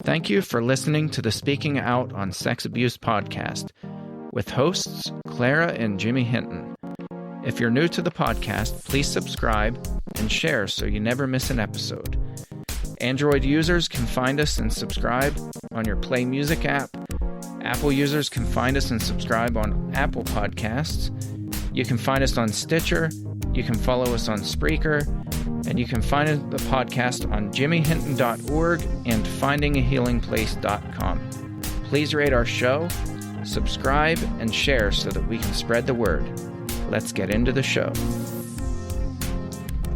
Thank you for listening to the Speaking Out on Sex Abuse podcast with hosts Clara and Jimmy Hinton. If you're new to the podcast, please subscribe and share so you never miss an episode. Android users can find us and subscribe on your Play Music app. Apple users can find us and subscribe on Apple Podcasts. You can find us on Stitcher. You can follow us on Spreaker. And you can find the podcast on jimmyhinton.org and findingahealingplace.com. Please rate our show, subscribe, and share so that we can spread the word. Let's get into the show.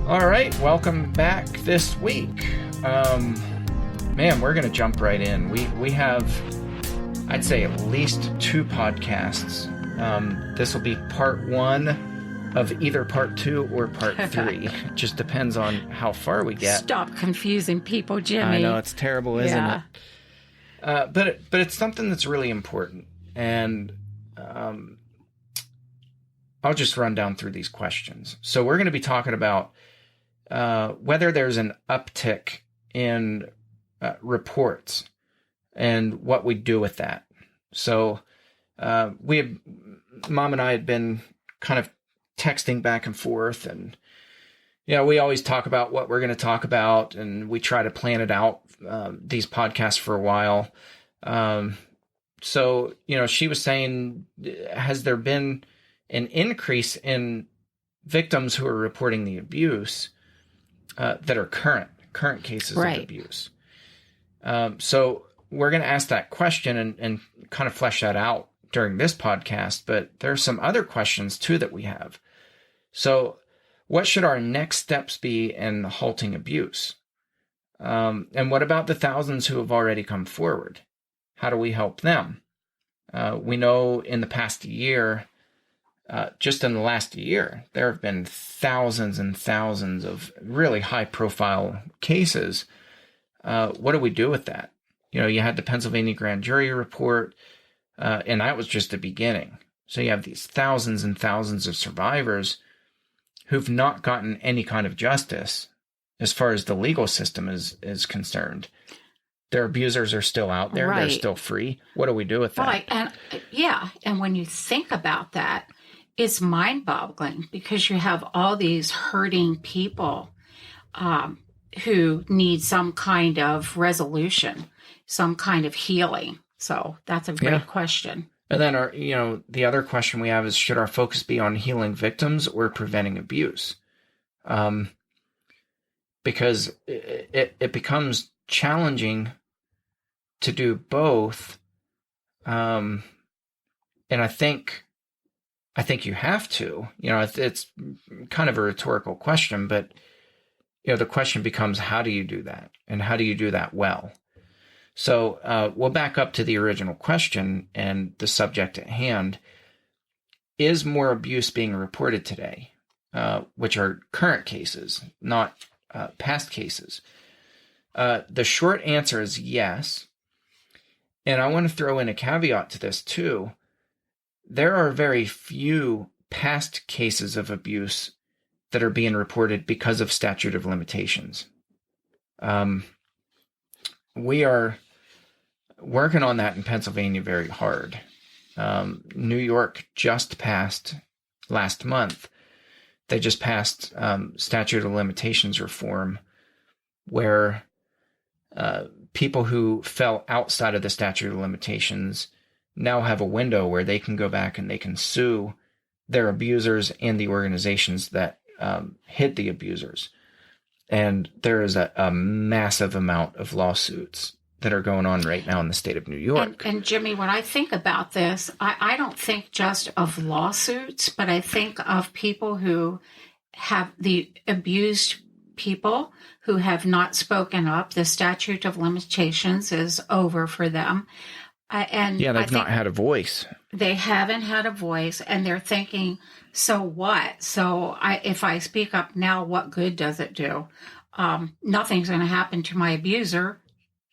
All right, welcome back this week. Man, we're going to jump right in. We have, I'd say, at least 2 podcasts. This will be part 1 of either part 2 or part 3. It just depends on how far we get. Stop confusing people, Jimmy. I know, it's terrible, isn't it? But it's something that's really important. And I'll just run down through these questions. So we're going to be talking about whether there's an uptick in reports and what we do with that. So Mom and I had been kind of texting back and forth, and we always talk about what we're going to talk about, and we try to plan it out, these podcasts for a while. So she was saying, has there been an increase in victims who are reporting the abuse that are current cases of abuse? So we're going to ask that question and kind of flesh that out during this podcast, but there's some other questions too that we have. So what should our next steps be in halting abuse? And what about the thousands who have already come forward? How do we help them? We know in the past year, just in the last year, there have been thousands and thousands of really high-profile cases. What do we do with that? You had the Pennsylvania grand jury report, and that was just the beginning. So you have these thousands and thousands of survivors who've not gotten any kind of justice as far as the legal system is concerned. Their abusers are still out there. Right. They're still free. What do we do with that? Right. And when you think about that, it's mind-boggling because you have all these hurting people who need some kind of resolution, some kind of healing. So that's a great question. And then the other question we have is, should our focus be on healing victims or preventing abuse? Because it becomes challenging to do both. And I think you have to. It's kind of a rhetorical question, but the question becomes, how do you do that? And how do you do that well? So we'll back up to the original question and the subject at hand. Is more abuse being reported today, which are current cases, not past cases? The short answer is yes. And I want to throw in a caveat to this too. There are very few past cases of abuse that are being reported because of statute of limitations. We are working on that in Pennsylvania very hard. New York just passed last month. They just passed statute of limitations reform where people who fell outside of the statute of limitations now have a window where they can go back and they can sue their abusers and the organizations that hid the abusers. And there is a massive amount of lawsuits that are going on right now in the state of New York. And Jimmy, when I think about this, I don't think just of lawsuits, but I think of people who have the abused people who have not spoken up. The statute of limitations is over for them. They've not had a voice. They haven't had a voice, and they're thinking, so what? So if I speak up now, what good does it do? Nothing's going to happen to my abuser.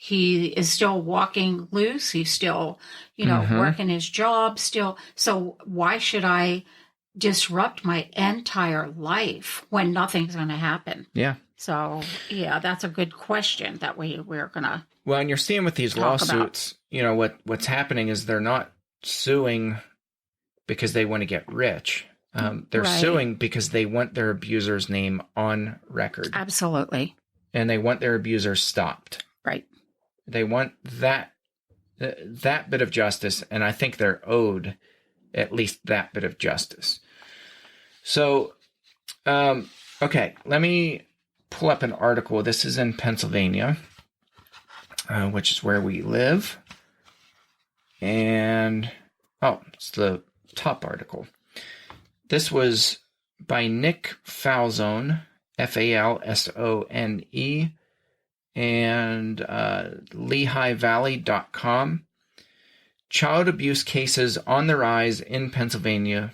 He is still walking loose. He's still, working his job still. So why should I disrupt my entire life when nothing's going to happen? Yeah. So, yeah, that's a good question that we're going to. Well, and you're seeing with these lawsuits, what's happening is they're not suing because they want to get rich. They're suing because they want their abuser's name on record. Absolutely. And they want their abuser stopped. Right. They want that bit of justice, and I think they're owed at least that bit of justice. So, okay, let me pull up an article. This is in Pennsylvania, which is where we live. And, it's the top article. This was by Nick Falzone, Falsone, and LehighValley.com. Child abuse cases on the rise in Pennsylvania,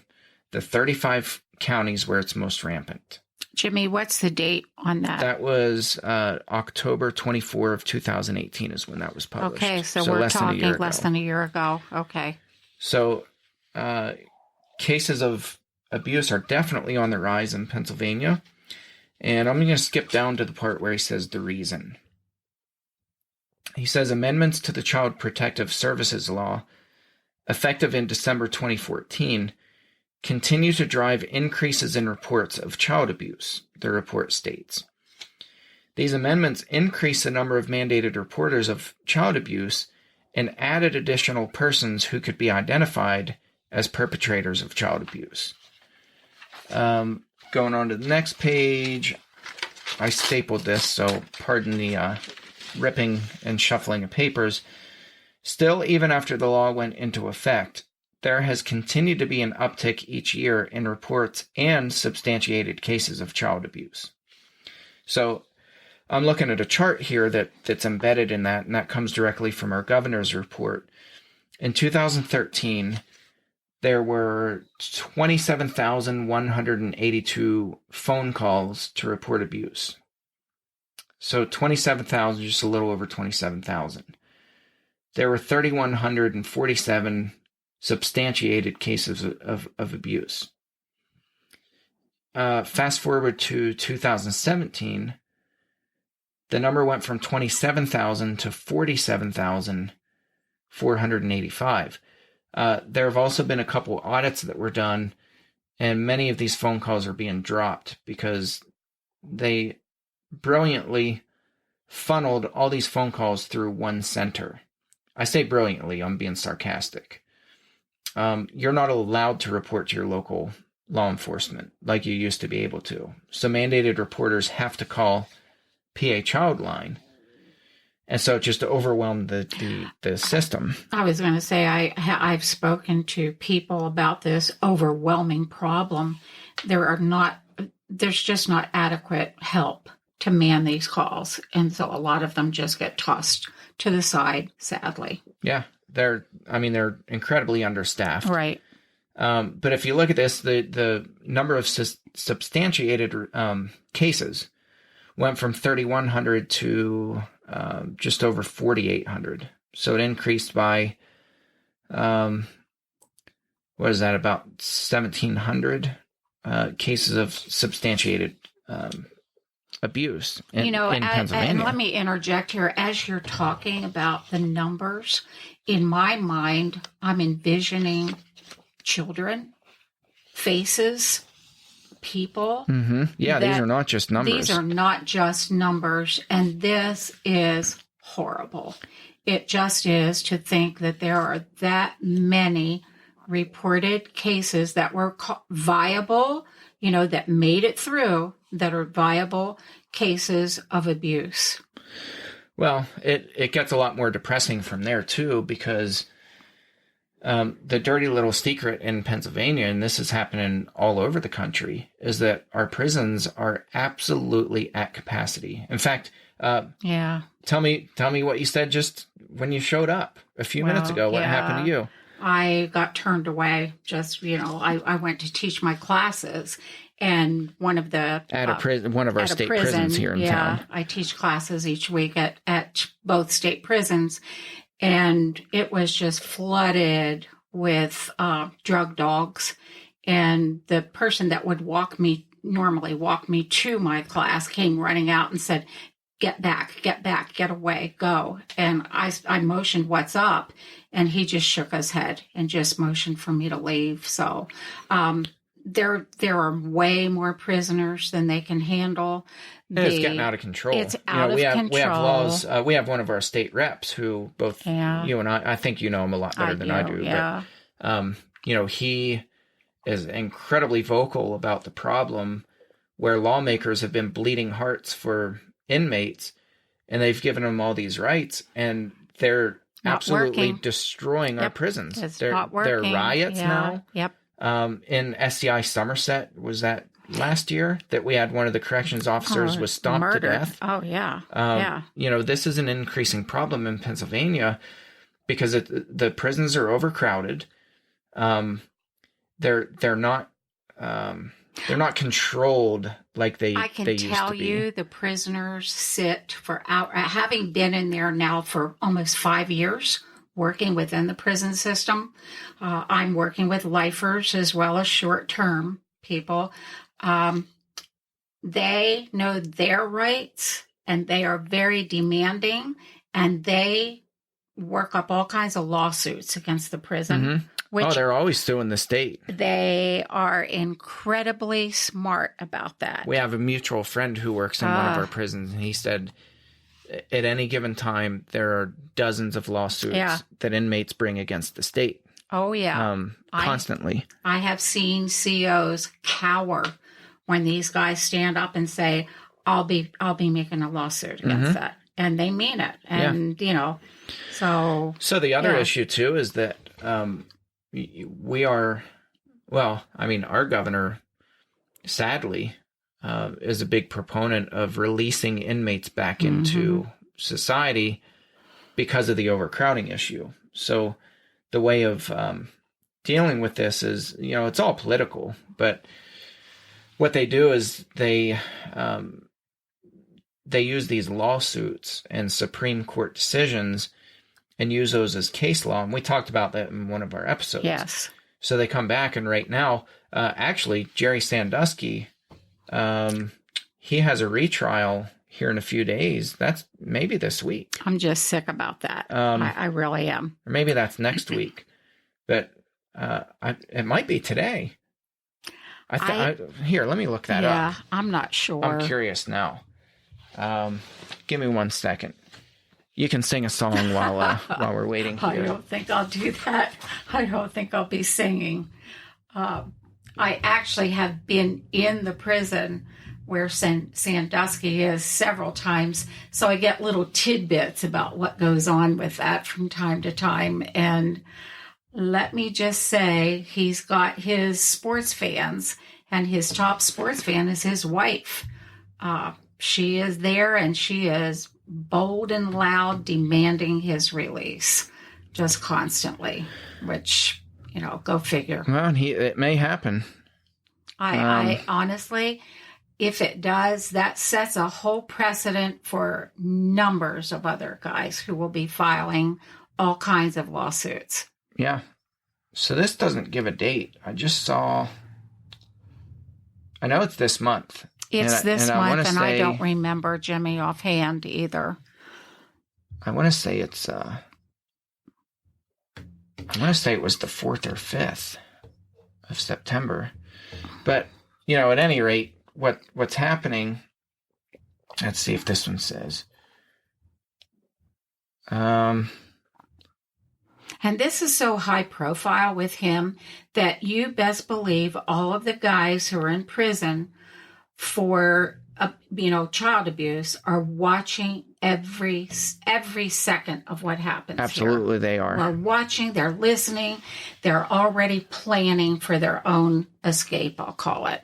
the 35 counties where it's most rampant. Jimmy, what's the date on that? That was October 24 of 2018 is when that was published. Okay, so we're talking less than a year ago. Okay. So cases of abuse are definitely on the rise in Pennsylvania. And I'm going to skip down to the part where he says the reason. He says amendments to the Child Protective Services Law, effective in December 2014, continue to drive increases in reports of child abuse, the report states. These amendments increase the number of mandated reporters of child abuse and added additional persons who could be identified as perpetrators of child abuse. Going on to the next page, I stapled this, so pardon the ripping and shuffling of papers. Still, even after the law went into effect, there has continued to be an uptick each year in reports and substantiated cases of child abuse. So I'm looking at a chart here that's embedded in that, and that comes directly from our governor's report. In 2013, there were 27,182 phone calls to report abuse. So 27,000, just a little over 27,000. There were 3,147 substantiated cases of abuse. Fast forward to 2017, the number went from 27,000 to 47,485. There have also been a couple audits that were done, and many of these phone calls are being dropped because they brilliantly funneled all these phone calls through one center. I say brilliantly, I'm being sarcastic. You're not allowed to report to your local law enforcement like you used to be able to. So mandated reporters have to call PA Childline. And so it just overwhelmed the system. I was going to say, I've spoken to people about this overwhelming problem. There's just not adequate help to man these calls. And so a lot of them just get tossed to the side, sadly. Yeah, they're incredibly understaffed. Right. But if you look at this, the number of substantiated cases went from 3,100 to just over 4,800. So it increased by, what is that, about 1,700 cases of substantiated abuse in Pennsylvania. And let me interject here. As you're talking about the numbers, in my mind, I'm envisioning children, faces, people. Mm-hmm. Yeah, these are not just numbers. These are not just numbers, and this is horrible. It just is to think that there are that many reported cases that were viable, that made it through, that are viable cases of abuse. Well, it gets a lot more depressing from there, too, because the dirty little secret in Pennsylvania, and this is happening all over the country, is that our prisons are absolutely at capacity. In fact, tell me what you said just when you showed up a few minutes ago. What happened to you? I got turned away. Just, I went to teach my classes, and one of the one of our state prisons here in town. I teach classes each week at both state prisons. And it was just flooded with drug dogs. And the person that would walk me normally walk me to my class came running out and said, get back, get away, go. And I motioned, what's up? And he just shook his head and just motioned for me to leave. So there are way more prisoners than they can handle. It's getting out of control. It's out of control. We have laws. We have one of our state reps who both you and I think you know him a lot better than I do. Yeah. But, he is incredibly vocal about the problem where lawmakers have been bleeding hearts for inmates, and they've given them all these rights, and they're not absolutely destroying our prisons. They're riots now. Yep. In SCI Somerset, was that last year that we had one of the corrections officers was stomped murdered to death? Oh yeah. This is an increasing problem in Pennsylvania because the prisons are overcrowded. They're not controlled like they used to be. I can tell you the prisoners sit for hours. Having been in there now for almost 5 years, working within the prison system, I'm working with lifers as well as short-term people. They know their rights, and they are very demanding, and they work up all kinds of lawsuits against the prison. Mm-hmm. They're always suing the state. They are incredibly smart about that. We have a mutual friend who works in one of our prisons, and he said at any given time there are dozens of lawsuits that inmates bring against the state. Oh, yeah. Constantly. I have seen COs cower when these guys stand up and say, I'll be making a lawsuit against that. And they mean it. And, so. So the other issue, too, is that we are, our governor, sadly, is a big proponent of releasing inmates back into society because of the overcrowding issue. So the way of dealing with this is, it's all political, but what they do is they use these lawsuits and Supreme Court decisions and use those as case law. And we talked about that in one of our episodes. Yes. So they come back, and right now, actually, Jerry Sandusky, he has a retrial here in a few days. That's maybe this week. I'm just sick about that. I really am. Or maybe that's next week. But it might be today. Here, let me look that up. Yeah, I'm not sure. I'm curious now. Give me 1 second. You can sing a song while we're waiting here. I don't think I'll do that. I don't think I'll be singing. I actually have been in the prison where Sandusky is several times, so I get little tidbits about what goes on with that from time to time. And let me just say, he's got his sports fans, and his top sports fan is his wife. She is there, and she is bold and loud, demanding his release just constantly, which, go figure. Well, it may happen. I honestly, if it does, that sets a whole precedent for numbers of other guys who will be filing all kinds of lawsuits. Yeah. So this doesn't give a date. I just saw, I know it's this month. It's this month, and I don't remember, Jimmy, offhand either. I want to say it was the 4th or 5th of September. But, at any rate, what's happening, let's see if this one says. And this is so high profile with him that you best believe all of the guys who are in prison for child abuse are watching every second of what happens. Absolutely, here. They are. They're watching, they're listening, they're already planning for their own escape, I'll call it.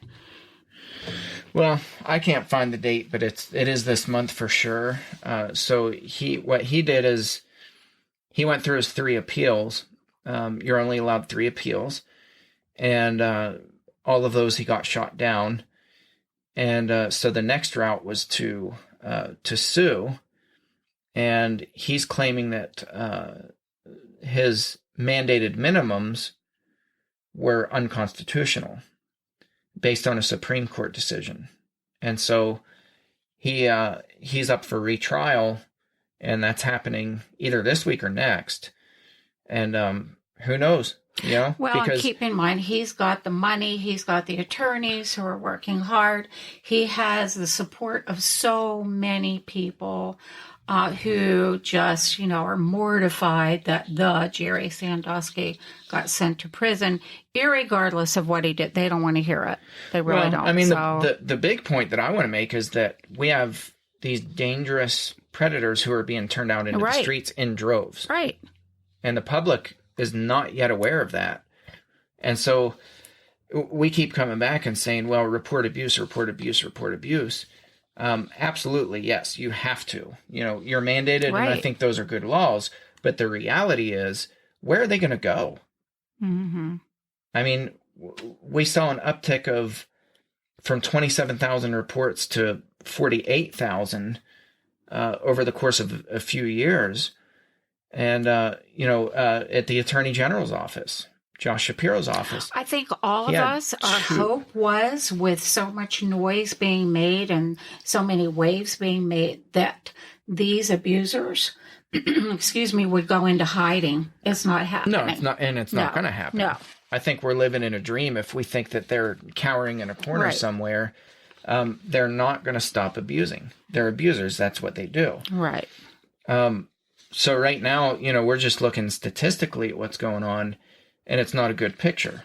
Well, I can't find the date, but it is this month for sure. So what he did is he went through his 3 appeals. You're only allowed 3 appeals, and all of those he got shot down. And so the next route was to sue, and he's claiming that his mandated minimums were unconstitutional. based on a Supreme Court decision. And so he's up for retrial, and that's happening either this week or next. And who knows? Well, and keep in mind, he's got the money, he's got the attorneys who are working hard. He has the support of so many people who just, are mortified that the Jerry Sandusky got sent to prison, irregardless of what he did. They don't want to hear it. They really don't. I mean, the big point that I want to make is that we have these dangerous predators who are being turned out into the streets in droves. Right. And the public is not yet aware of that. And so we keep coming back and saying, well, report abuse, report abuse, report abuse. Absolutely, yes, you have to. You're mandated, and I think those are good laws. But the reality is, where are they going to go? Mm-hmm. I mean, we saw an uptick from 27,000 reports to 48,000 over the course of a few years. And, at the Attorney General's office, Josh Shapiro's office. I think all of us, our hope was, with so much noise being made and so many waves being made, that these abusers, would go into hiding. It's not happening. No, it's not, and it's not going to happen. No. I think we're living in a dream if we think that they're cowering in a corner somewhere. They're not going to stop abusing. They're abusers. That's what they do. Right. So right now, we're just looking statistically at what's going on, and it's not a good picture.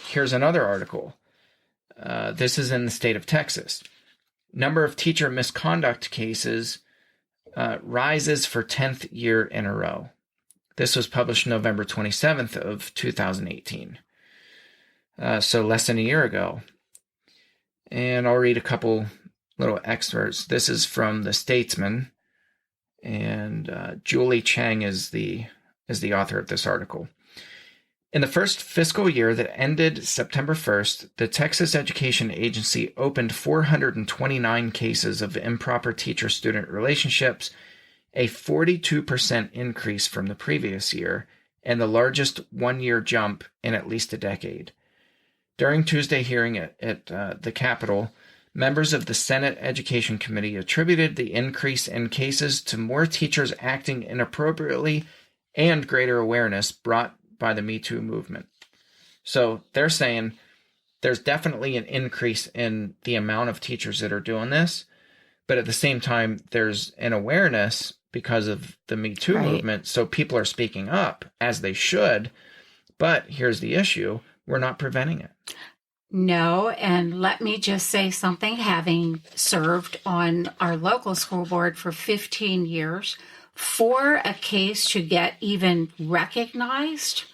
Here's another article. This is in the state of Texas. Number of teacher misconduct cases rises for 10th year in a row. This was published November 27th of 2018. So less than a year ago. And I'll read a couple little excerpts. This is from the Statesman. And Julie Chang is the author of this article. In the first fiscal year that ended September 1st, the Texas Education Agency opened 429 cases of improper teacher-student relationships, a 42% increase from the previous year, and the largest one-year jump in at least a decade. During Tuesday hearing at the Capitol, members of the Senate Education Committee attributed the increase in cases to more teachers acting inappropriately and greater awareness brought by the Me Too movement. So they're saying there's definitely an increase in the amount of teachers that are doing this, but at the same time, there's an awareness because of the Me Too movement. So people are speaking up, as they should. But here's the issue. We're not preventing it. No, and let me just say something. Having served on our local school board for 15 years, for a case to get even recognized,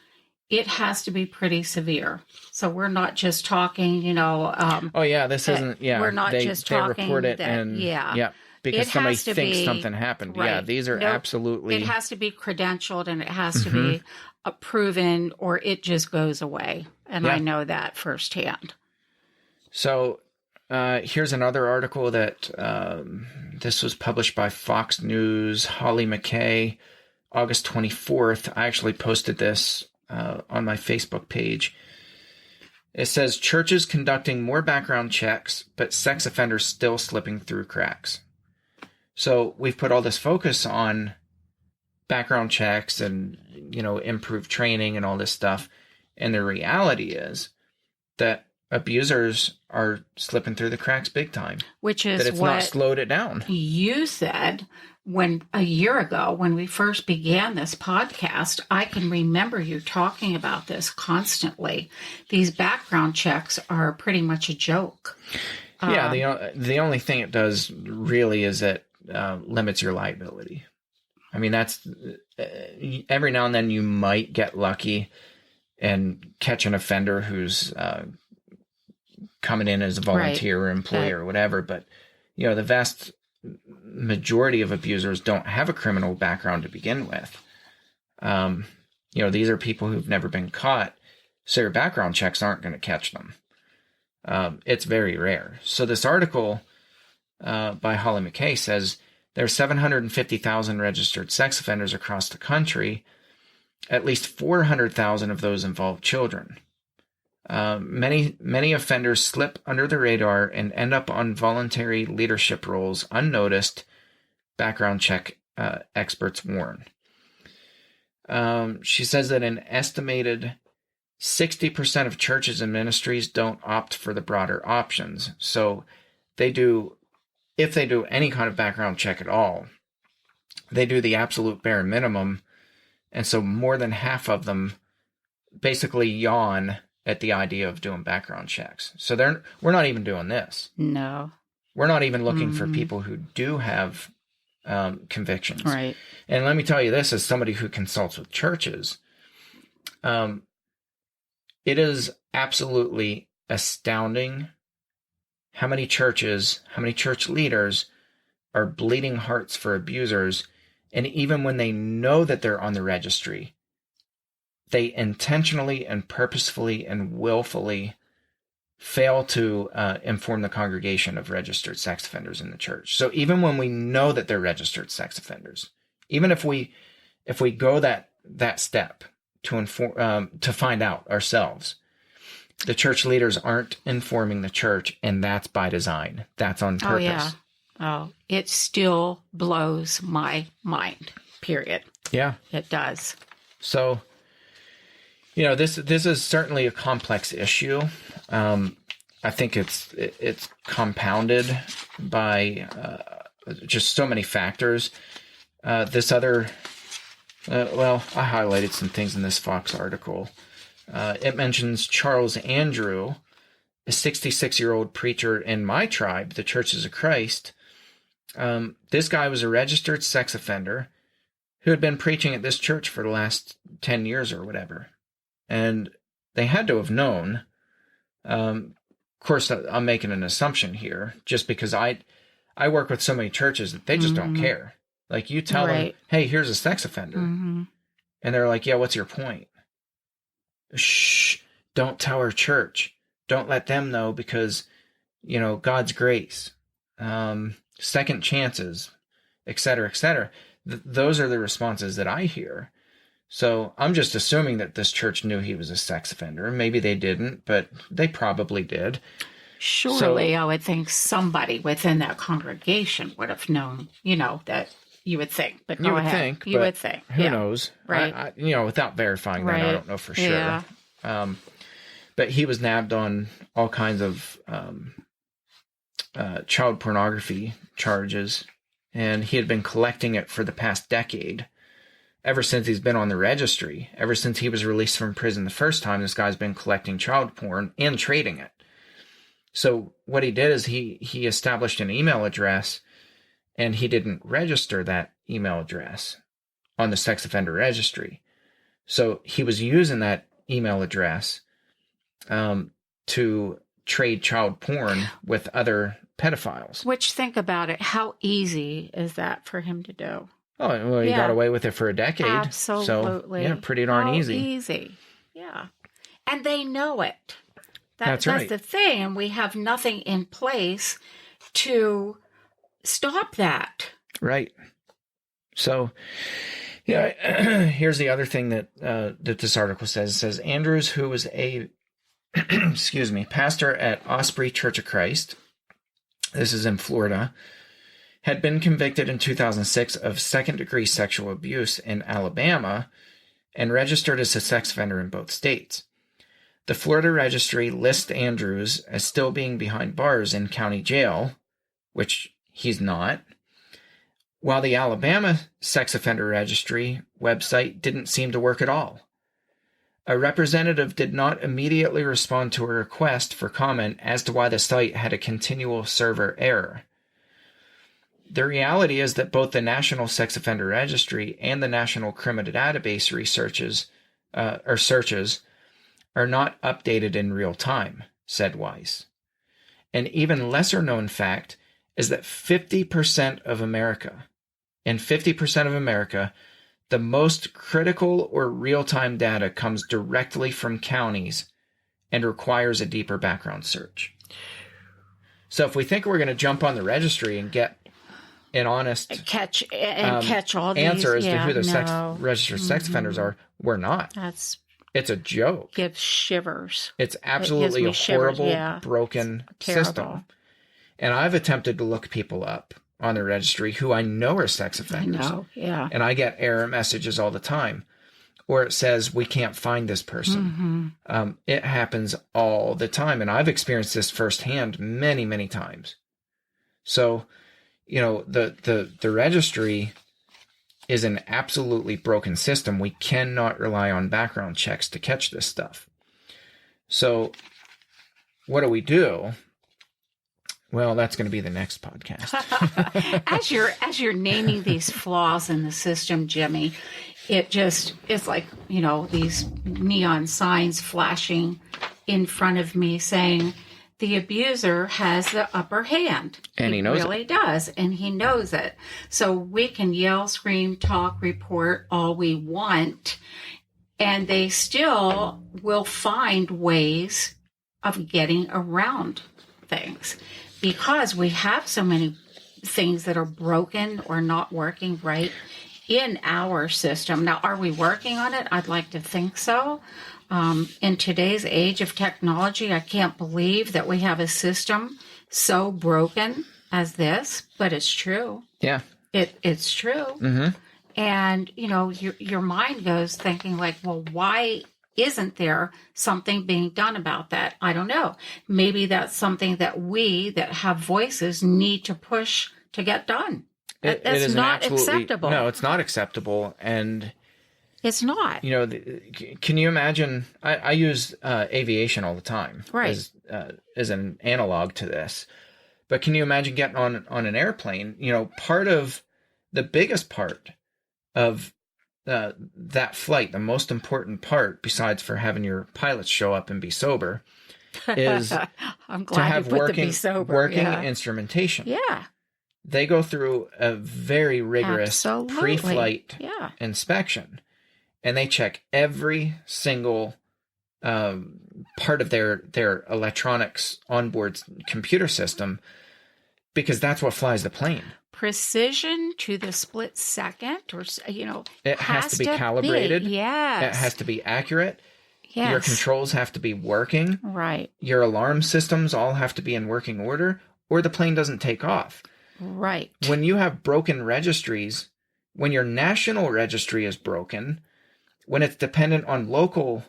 it has to be pretty severe. So we're not just talking, this isn't, we're not just talking. They report it that, because somebody thinks something happened. Right. Yeah, these are absolutely. It has to be credentialed and it has to be proven, or it just goes away. And I know that firsthand. So here's another article that this was published by Fox News, Holly McKay, August 24th. I actually posted this on my Facebook page. It says, churches conducting more background checks, but sex offenders still slipping through cracks. So we've put all this focus on background checks and, improved training and all this stuff. And the reality is that abusers are slipping through the cracks big time. Which is that it's not slowed it down. You said a year ago, when we first began this podcast, I can remember you talking about this constantly. These background checks are pretty much a joke. Yeah, the only thing it does really is it limits your liability. I mean, that's every now and then you might get lucky and catch an offender who's coming in as a volunteer or employee or whatever. But, the vast majority of abusers don't have a criminal background to begin with. These are people who've never been caught. So your background checks aren't going to catch them. It's very rare. So this article by Holly McKay says there are 750,000 registered sex offenders across the country. At least 400,000 of those involve children. Many offenders slip under the radar and end up on voluntary leadership roles unnoticed, background check experts warn. She says that an estimated 60% of churches and ministries don't opt for the broader options. So if they do any kind of background check at all, they do the absolute bare minimum. And so more than half of them basically yawn at the idea of doing background checks. So we're not even doing this. No. We're not even looking for people who do have convictions. Right. And let me tell you this, as somebody who consults with churches, it is absolutely astounding how many church leaders are bleeding hearts for abusers. And even when they know that they're on the registry, they intentionally and purposefully and willfully fail to inform the congregation of registered sex offenders in the church. So even when we know that they're registered sex offenders, even if we go that step to inform to find out ourselves, the church leaders aren't informing the church, and that's by design. That's on purpose. Oh, yeah. Oh, it still blows my mind, period. Yeah. It does. So, this is certainly a complex issue. I think it's compounded by just so many factors. I highlighted some things in this Fox article. It mentions Charles Andrew, a 66-year-old preacher in my tribe, the Churches of Christ. This guy was a registered sex offender who had been preaching at this church for the last 10 years or whatever. And they had to have known. Of course, I'm making an assumption here, just because I work with so many churches that they just don't care. Like, you tell them, hey, here's a sex offender. And they're like, yeah, what's your point? Shh, don't tell our church. Don't let them know, because, God's grace, second chances, et cetera, et cetera. Those are the responses that I hear. So I'm just assuming that this church knew he was a sex offender. Maybe they didn't, but they probably did. Surely, I would think somebody within that congregation would have known, that you would think. But you would think. Who knows? Right. Without verifying that, I don't know for sure. Yeah. But he was nabbed on all kinds of child pornography charges, and he had been collecting it for the past decade. Ever since he's been on the registry, ever since he was released from prison the first time, this guy's been collecting child porn and trading it. So what he did is he established an email address, and he didn't register that email address on the sex offender registry. So he was using that email address to trade child porn with other pedophiles. Which, think about it, how easy is that for him to do? Oh, well, he got away with it for a decade. Absolutely. So, pretty darn easy. Easy. Yeah. And they know it. That's right. That's the thing. And we have nothing in place to stop that. Right. So, here's the other thing that this article says. It says, Andrews, who was a pastor at Osprey Church of Christ, this is in Florida, had been convicted in 2006 of second-degree sexual abuse in Alabama and registered as a sex offender in both states. The Florida registry lists Andrews as still being behind bars in county jail, which he's not, while the Alabama sex offender registry website didn't seem to work at all. A representative did not immediately respond to a request for comment as to why the site had a continual server error. The reality is that both the National Sex Offender Registry and the National Criminal Database searches are not updated in real time, said Weiss. An even lesser known fact is that 50% of America, the most critical or real-time data comes directly from counties and requires a deeper background search. So if we think we're going to jump on the registry and get an honest catch all these answer as to who the registered sex offenders are, we're not. It's a joke. Gives shivers. It's absolutely a horrible, broken terrible system. And I've attempted to look people up on the registry who I know are sex offenders. I know, yeah. And I get error messages all the time where it says, we can't find this person. It happens all the time. And I've experienced this firsthand many, many times. So, you know, the registry is an absolutely broken system. We cannot rely on background checks to catch this stuff. So what do? Well, that's going to be the next podcast. As you're naming these flaws in the system, Jimmy, it's like, you know, these neon signs flashing in front of me saying the abuser has the upper hand. And he knows really does, and he knows it. So we can yell, scream, talk, report all we want, and they still will find ways of getting around things because we have so many things that are broken or not working right in our system. Now, are we working on it? I'd like to think so. In today's age of technology, I can't believe that we have a system so broken as this, but it's true. Yeah. It's true. Mm-hmm. And, you know, your mind goes thinking like, well, why isn't there something being done about that? I don't know. Maybe that's something that we that have voices need to push to get done. That's not acceptable. No, it's not acceptable. And it's not. You know, can you imagine? I use aviation all the time, right? As an analog to this. But can you imagine getting on an airplane? You know, the biggest part of that flight, the most important part, besides for having your pilots show up and be sober, is I'm glad to have working instrumentation. Yeah. They go through a very rigorous pre-flight inspection, and they check every single part of their electronics onboard computer system, because that's what flies the plane. Precision to the split second, or, you know, it has to be calibrated. Yes. It has to be accurate. Yes. Your controls have to be working. Right. Your alarm systems all have to be in working order, or the plane doesn't take off. Right. When you have broken registries, when your national registry is broken, when it's dependent on local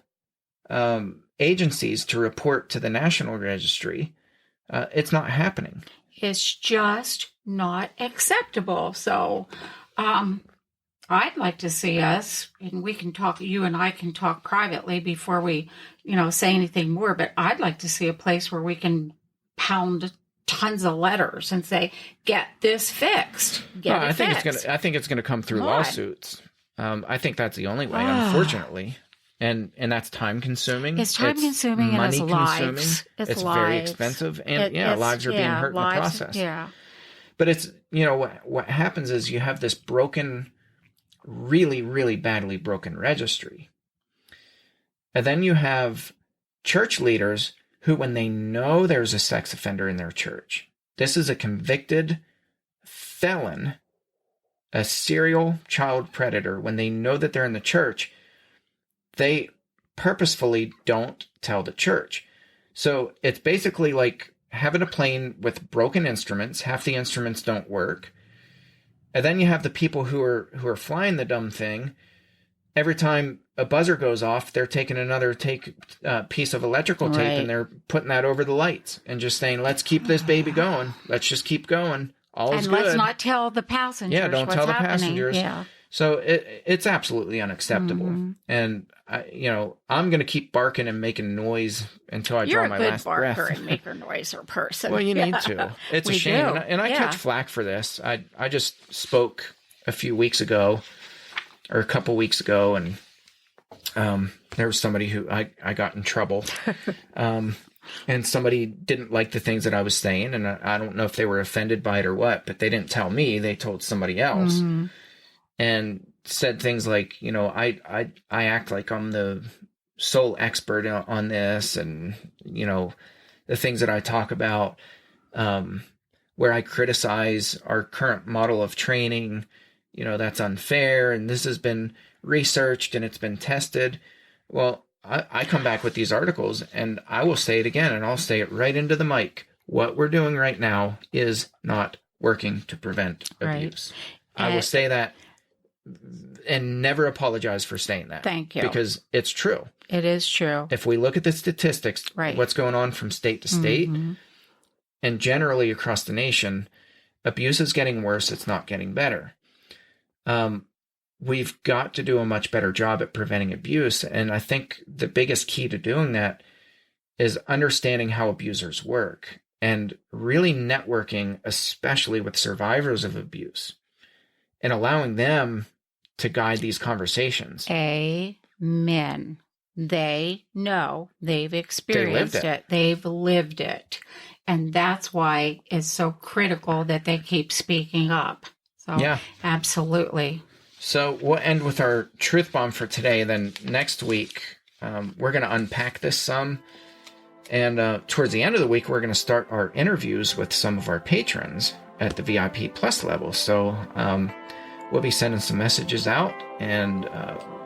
agencies to report to the national registry, it's not happening. It's just not acceptable. So I'd like to see us, and we can talk, you and I can talk privately before we, you know, say anything more, but I'd like to see a place where we can pound tons of letters and say, get this fixed. I think it's gonna come through lawsuits. I think that's the only way, unfortunately. And that's time consuming. It's time consuming and it's lives. It's very expensive, and lives are being hurt in the process. Yeah. But it's, you know, what happens is you have this broken, really, really badly broken registry. And then you have church leaders who, when they know there's a sex offender in their church, this is a convicted felon, a serial child predator, when they know that they're in the church, they purposefully don't tell the church. So it's basically like having a plane with broken instruments. Half the instruments don't work. And then you have the people who are flying the dumb thing. Every time a buzzer goes off, they're taking another piece of electrical tape, and they're putting that over the lights and just saying, let's keep this baby going. Let's just keep going. All is good. And let's not tell the passengers Yeah, don't tell the passengers. Yeah. So it's absolutely unacceptable. Mm-hmm. And, I'm going to keep barking and making noise until I draw my last breath. You're a good barker and maker noiser person. Well, you need to. It's a shame. And I catch flack for this. I just spoke a few weeks ago, or a couple weeks ago, and there was somebody who I got in trouble. And somebody didn't like the things that I was saying, and I don't know if they were offended by it or what, but they didn't tell me. They told somebody else. Mm-hmm. And said things like, I act like I'm the sole expert on this, and, the things that I talk about, where I criticize our current model of training, that's unfair, and this has been researched and it's been tested. Well, I come back with these articles and I will say it again, and I'll say it right into the mic. What we're doing right now is not working to prevent abuse. I will say that and never apologize for saying that. Thank you. Because it's true. It is true. If we look at the statistics, what's going on from state to state, and generally across the nation, abuse is getting worse. It's not getting better. We've got to do a much better job at preventing abuse. And I think the biggest key to doing that is understanding how abusers work and really networking, especially with survivors of abuse, and allowing them to guide these conversations. Amen. They know, they've experienced it. They've lived it. And that's why it's so critical that they keep speaking up. So, yeah, absolutely. So we'll end with our truth bomb for today. Then next week, we're going to unpack this some. And towards the end of the week, we're going to start our interviews with some of our patrons at the VIP Plus level. So we'll be sending some messages out and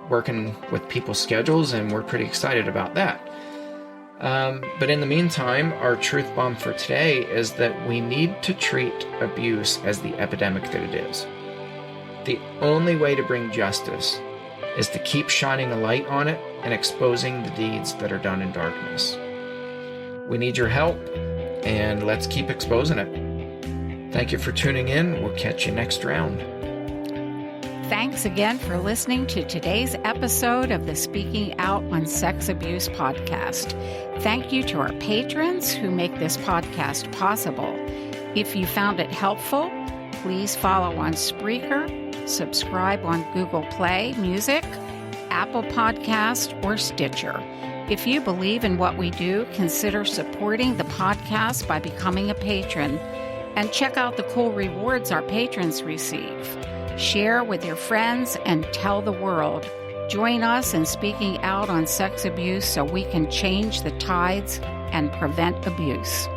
working with people's schedules, and we're pretty excited about that. But in the meantime, our truth bomb for today is that we need to treat abuse as the epidemic that it is. The only way to bring justice is to keep shining a light on it and exposing the deeds that are done in darkness. We need your help, and let's keep exposing it. Thank you for tuning in. We'll catch you next round. Thanks again for listening to today's episode of the Speaking Out on Sex Abuse podcast. Thank you to our patrons who make this podcast possible. If you found it helpful, please follow on Spreaker, subscribe on Google Play Music, Apple Podcast, or Stitcher. If you believe in what we do, consider supporting the podcast by becoming a patron, and check out the cool rewards our patrons receive. Share with your friends and tell the world. Join us in speaking out on sex abuse so we can change the tides and prevent abuse.